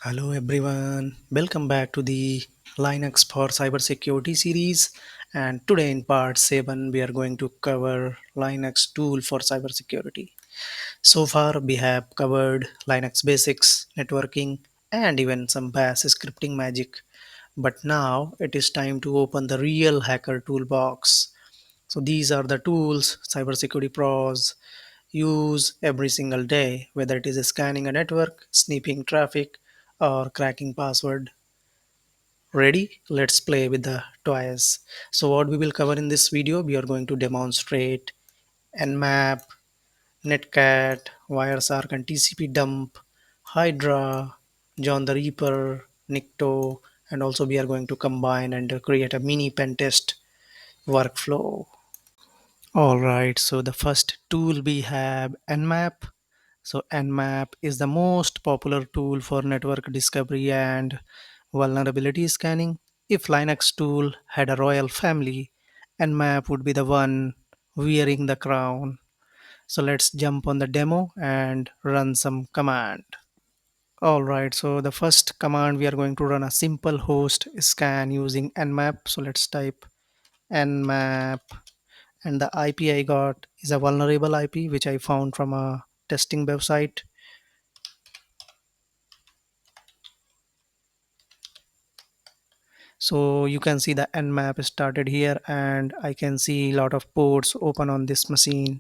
Hello everyone, welcome back to the Linux for Cybersecurity series. And today in part 7, we are going to cover Linux tool for cybersecurity. So far, we have covered Linux basics, networking, and even some bash scripting magic. But now it is time to open the real hacker toolbox. So these are the tools cybersecurity pros use every single day, whether it is scanning a network, sniffing traffic, or cracking password. Ready? Let's play with the toys. So what we will cover in this video, we are going to demonstrate Nmap, Netcat, Wireshark and Tcpdump, Hydra, John the Reaper, Nikto, and also we are going to combine and create a mini pen test workflow. All right, so the first tool we have Nmap. So Nmap is the most popular tool for network discovery and vulnerability scanning. If Linux tool had a royal family, Nmap would be the one wearing the crown. So let's jump on the demo and run some command. All right, so the first command we are going to run a simple host scan using Nmap. So let's type Nmap, and the IP I got is a vulnerable IP which I found from a testing website. So you can see the nmap started here, and I can see a lot of ports open on this machine.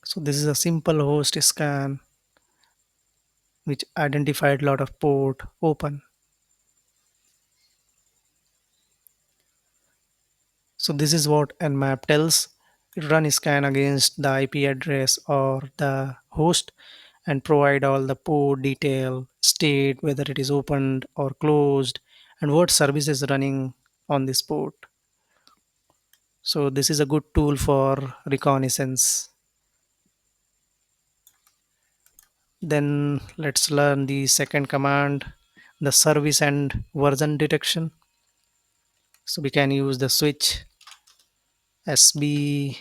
So this is a simple host scan which identified a lot of port open. So this is what nmap tells. It run a scan against the IP address or the host and provide all the port detail, state whether it is opened or closed, and what service is running on this port. So this is a good tool for reconnaissance. Then let's learn the second command, the service and version detection. So we can use the switch SB.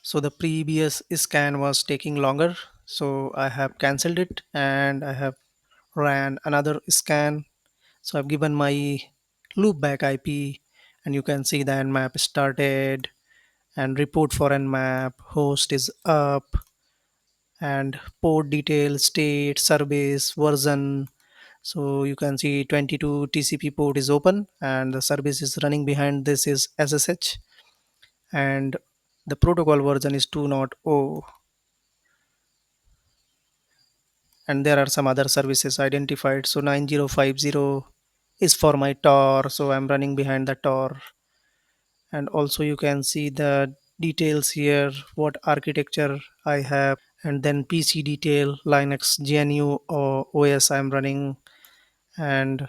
So the previous scan was taking longer, so I have cancelled it and I have ran another scan. So I've given my loopback IP, and you can see the nmap started and report for nmap host is up, and port detail, state, service, version. So you can see 22 TCP port is open and the service is running behind this is SSH, and the protocol version is 2.0, and there are some other services identified. So 9050 is for my Tor, so I'm running behind the Tor. And also you can see the details here, what architecture I have, and then PC detail, Linux GNU or OS I'm running, and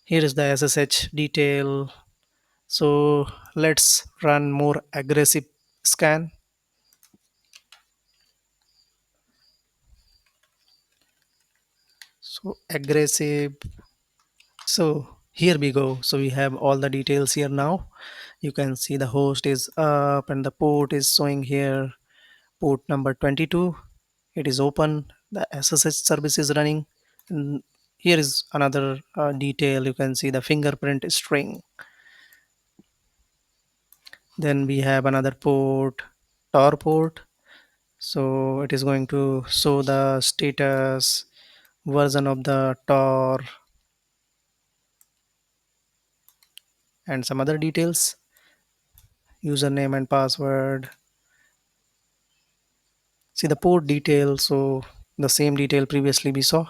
here is the SSH detail. So let's run more aggressive scan. So aggressive. So here we go. So we have all the details here now. You can see the host is up and the port is showing here, port number 22. It is open. The SSH service is running. And here is another detail. You can see the fingerprint string. Then we have another port, Tor port. So it is going to show the status, version of the Tor, and some other details, username and password. See the port detail, so the same detail previously we saw,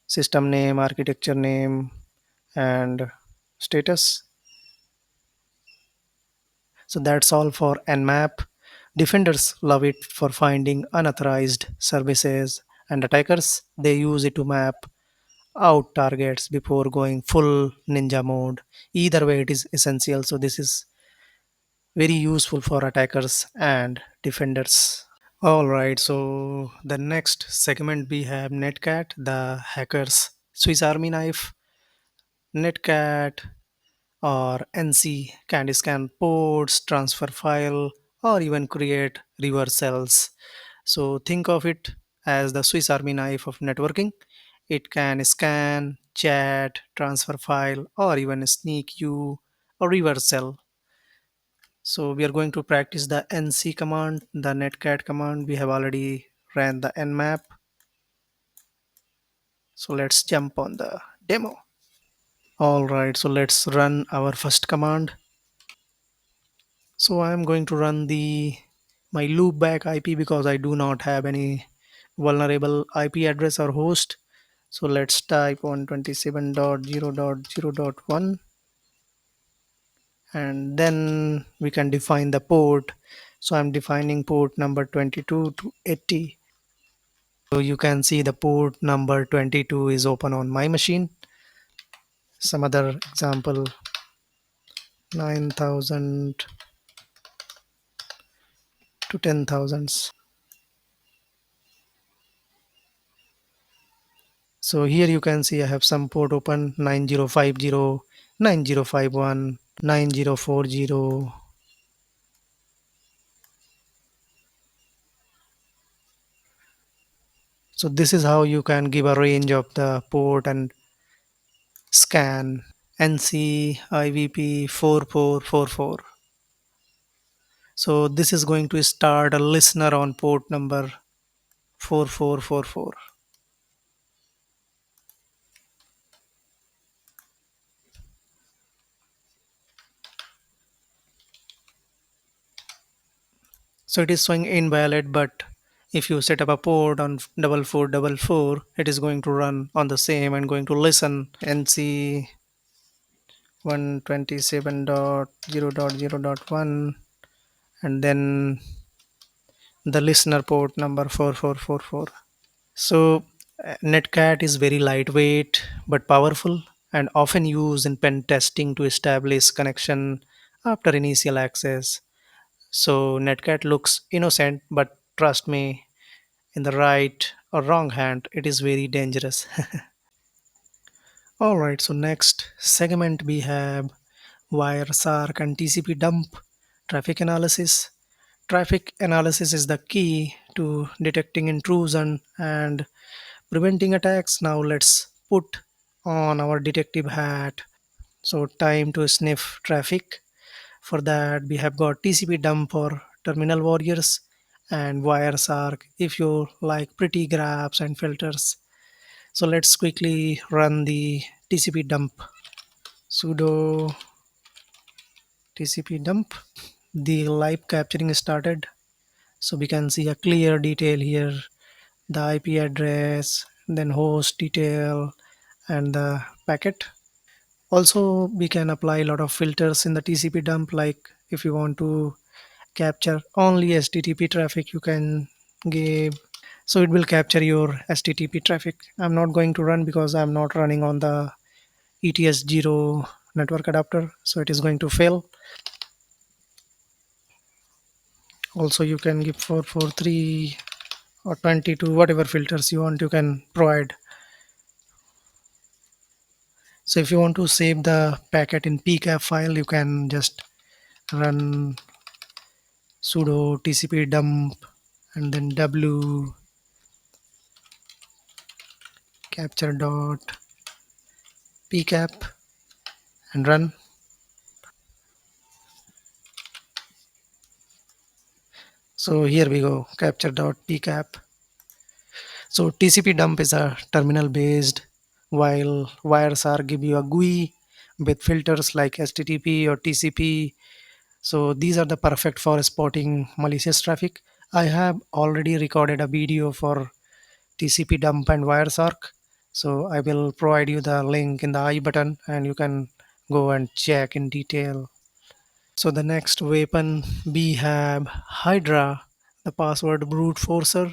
system name, architecture name, and status. So that's all for nmap. Defenders love it for finding unauthorized services, and attackers they use it to map out targets before going full ninja mode. Either way it is essential, so this is very useful for attackers and defenders. All right, so the next segment we have Netcat, the hackers Swiss Army knife. Netcat or NC can scan ports, transfer file, or even create reversals. So think of it as the Swiss Army knife of networking. It can scan, chat, transfer file, or even sneak you or reverse sell. So we are going to practice the nc command, the netcat command. We have already ran the nmap. So let's jump on the demo. All right, so let's run our first command. So I'm going to run the my loopback IP because I do not have any vulnerable IP address or host. So let's type 127.0.0.1 and then we can define the port. So I'm defining port number 22 to 80. So you can see the port number 22 is open on my machine. Some other example 9,000 to 10,000. So here you can see I have some port open 9050, 9051, 9040. So this is how you can give a range of the port and scan NC IVP 4444. So this is going to start a listener on port number 4444. So it is showing invalid, but if you set up a port on 4444, it is going to run on the same and going to listen NC 127.0.0.1 and then the listener port number 4444. So Netcat is very lightweight but powerful and often used in pen testing to establish connection after initial access. So Netcat looks innocent, but trust me, in the right or wrong hand, it is very dangerous. All right, so next segment we have Wireshark and TCP dump traffic analysis. Traffic analysis is the key to detecting intrusion and preventing attacks. Now let's put on our detective hat. So time to sniff traffic. For that we have got TCP dump for terminal warriors and Wireshark if you like pretty graphs and filters. So let's quickly run the TCP dump. Sudo TCP dump. The live capturing started. So we can see a clear detail here, the IP address, then host detail, and the packet. Also, we can apply a lot of filters in the TCP dump, like if you want to capture only HTTP traffic, you can give. So it will capture your HTTP traffic. I'm not going to run because I'm not running on the ETS0 network adapter, so it is going to fail. Also, you can give 443 or 22, whatever filters you want, you can provide. So if you want to save the packet in pcap file, you can just run sudo tcp dump and then w capture dot pcap and run. So here we go, capture dot pcap. So tcp dump is a terminal based, while Wireshark give you a GUI with filters like http or tcp. So these are the perfect for spotting malicious traffic. I have already recorded a video for TCP dump and Wireshark. So I will provide you the link in the I button and you can go and check in detail. So the next weapon we have Hydra, the password brute forcer.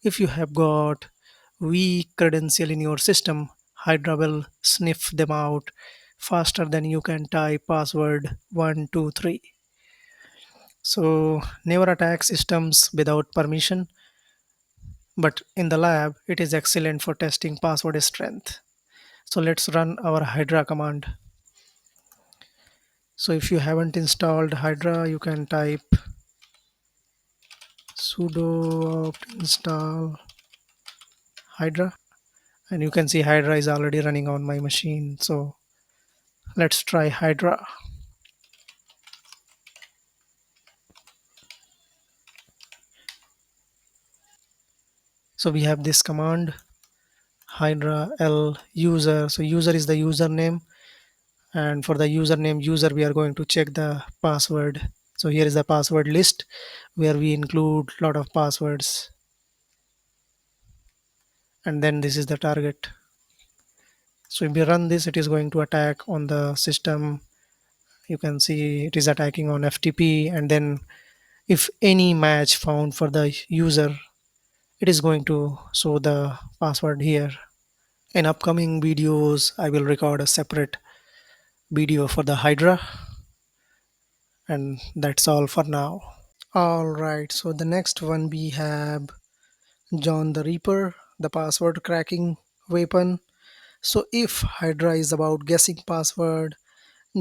If you have got weak credential in your system, Hydra will sniff them out faster than you can type password 123. So never attack systems without permission, but in the lab it is excellent for testing password strength. So let's run our Hydra command. So if you haven't installed Hydra, you can type sudo opt install Hydra, and you can see Hydra is already running on my machine. So let's try Hydra. So we have this command Hydra L user. So user is the username, and for the username user we are going to check the password. So here is the password list where we include lot of passwords, and then this is the target. So if we run this, it is going to attack on the system. You can see it is attacking on FTP, and then if any match found for the user, it is going to show the password here. In upcoming videos I will record a separate video for the Hydra, and that's all for now. All right, so the next one we have John the Reaper, the password cracking weapon. So if Hydra is about guessing password,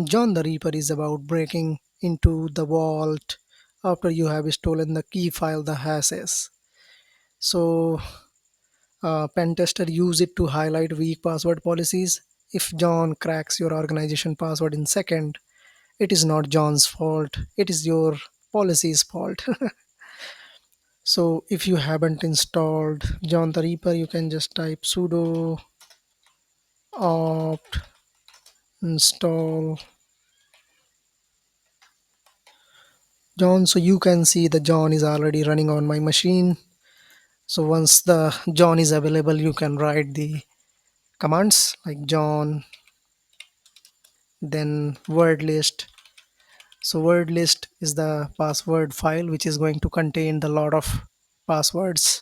John the Reaper is about breaking into the vault after you have stolen the key file, the hashes. So pen tester use it to highlight weak password policies. If John cracks your organization password in second, it is not John's fault. It is your policy's fault. So if you haven't installed John the Reaper, you can just type sudo opt install John. So you can see the John is already running on my machine. So once the John is available, you can write the commands like John, then word list. So word list is the password file which is going to contain the lot of passwords,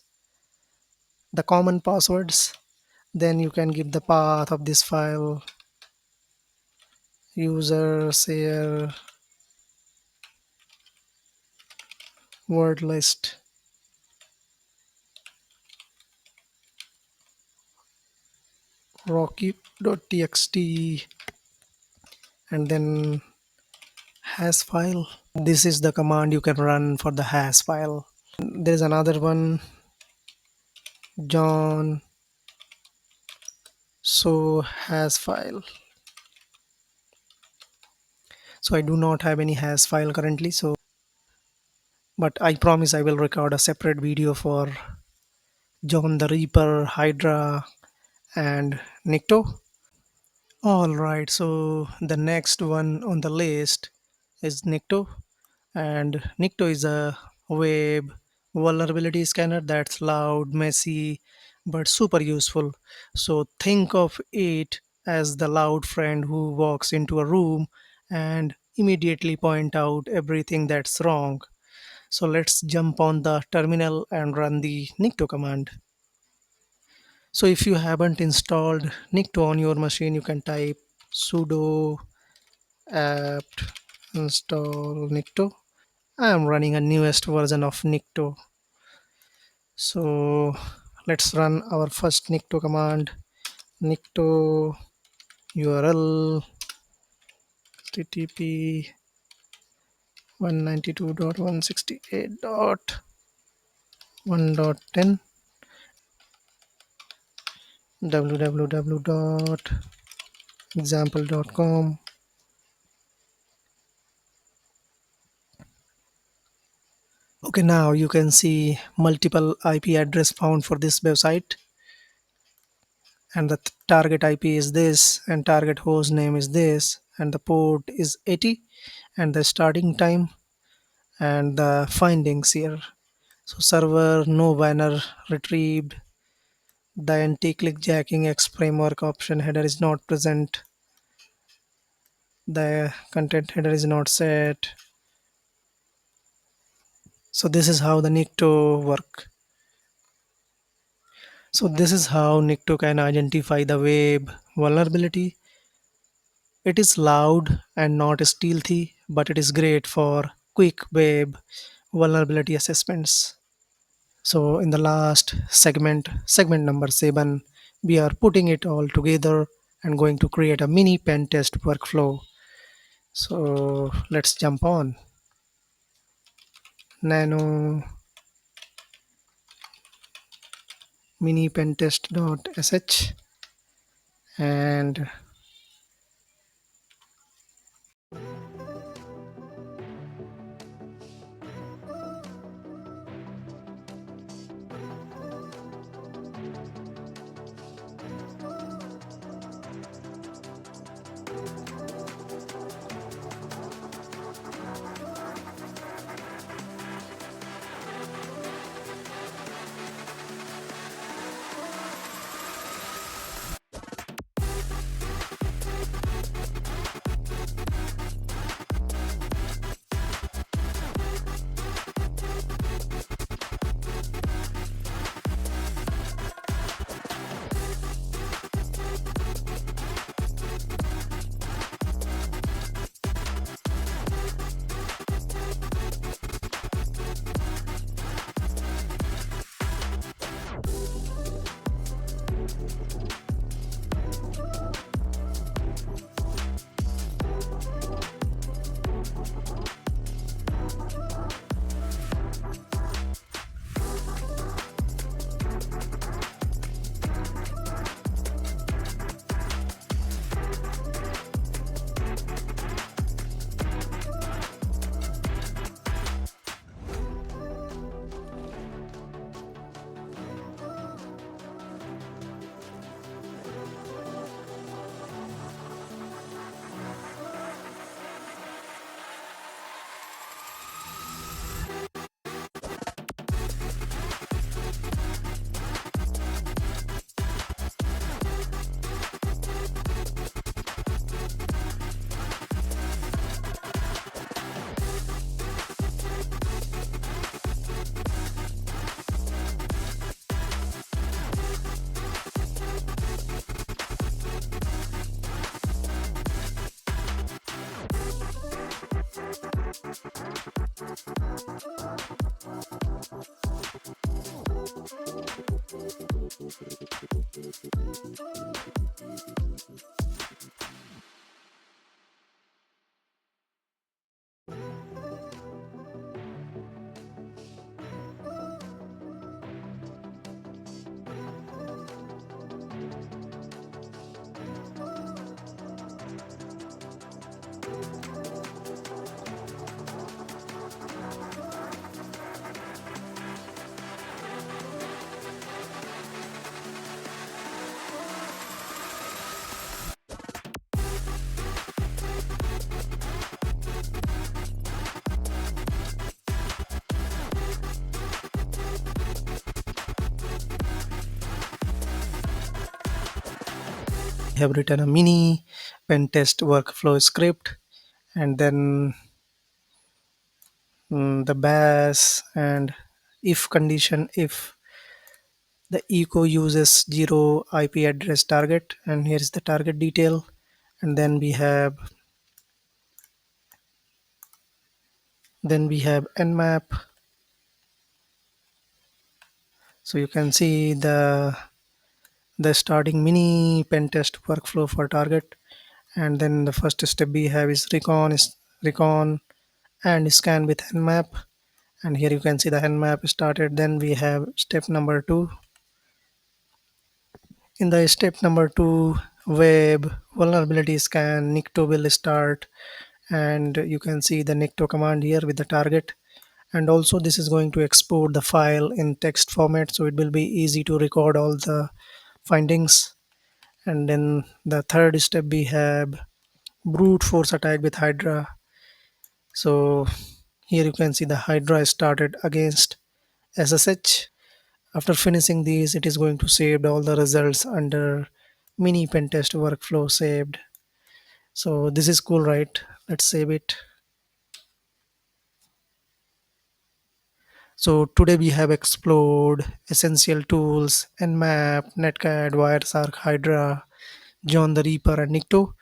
the common passwords. Then you can give the path of this file, user share word list, rocky.txt, and then hash file. This is the command you can run for the hash file. There is another one, John so hash file. So I do not have any hash file currently, so but I promise I will record a separate video for John the Reaper, Hydra, and Nikto. All right, so the next one on the list is Nikto, and Nikto is a web vulnerability scanner that's loud, messy, but super useful. So think of it as the loud friend who walks into a room and immediately point out everything that's wrong. So let's jump on the terminal and run the Nikto command. So if you haven't installed Nikto on your machine, you can type sudo apt install Nikto. I am running a newest version of Nikto. So let's run our first Nikto command. Nikto URL http 192.168.1.10 www.example.com. Okay, now you can see multiple IP address found for this website, and the target IP is this, and target host name is this, and the port is 80, and the starting time, and the findings here. So server no banner retrieved, the anti-click jacking X framework option header is not present, the content header is not set. So this is how the Nikto work. So this is how Nikto can identify the web vulnerability. It is loud and not stealthy, but it is great for quick web vulnerability assessments. So in the last segment number 7, we are putting it all together and going to create a mini pen test workflow. So let's jump on. Nano mini pentest.sh, and we have written a mini pen test workflow script, and then the bash and if condition if the echo uses 0 IP address target, and here is the target detail, and then we have Nmap. So you can see the starting mini pen test workflow for target, and then the first step we have is recon and scan with Nmap, and here you can see the Nmap started. Then we have step number 2. In the step number 2, web vulnerability scan, Nikto will start, and you can see the Nikto command here with the target. And also this is going to export the file in text format, so it will be easy to record all the findings. And then the third step we have brute force attack with Hydra. So here you can see the Hydra started against SSH. After finishing these, it is going to save all the results under mini pentest workflow saved. So this is cool, right? Let's save it. So today we have explored essential tools: Nmap, Netcat, Wireshark, Hydra, John the Reaper, and Nikto,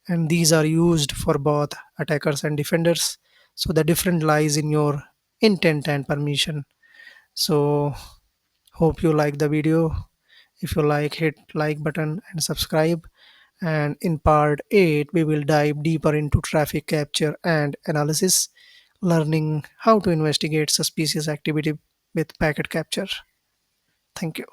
and these are used for both attackers and defenders. So the difference lies in your intent and permission. So hope you like the video. If you like, hit like button and subscribe. And in part 8 we will dive deeper into traffic capture and analysis, learning how to investigate suspicious activity with packet capture. Thank you.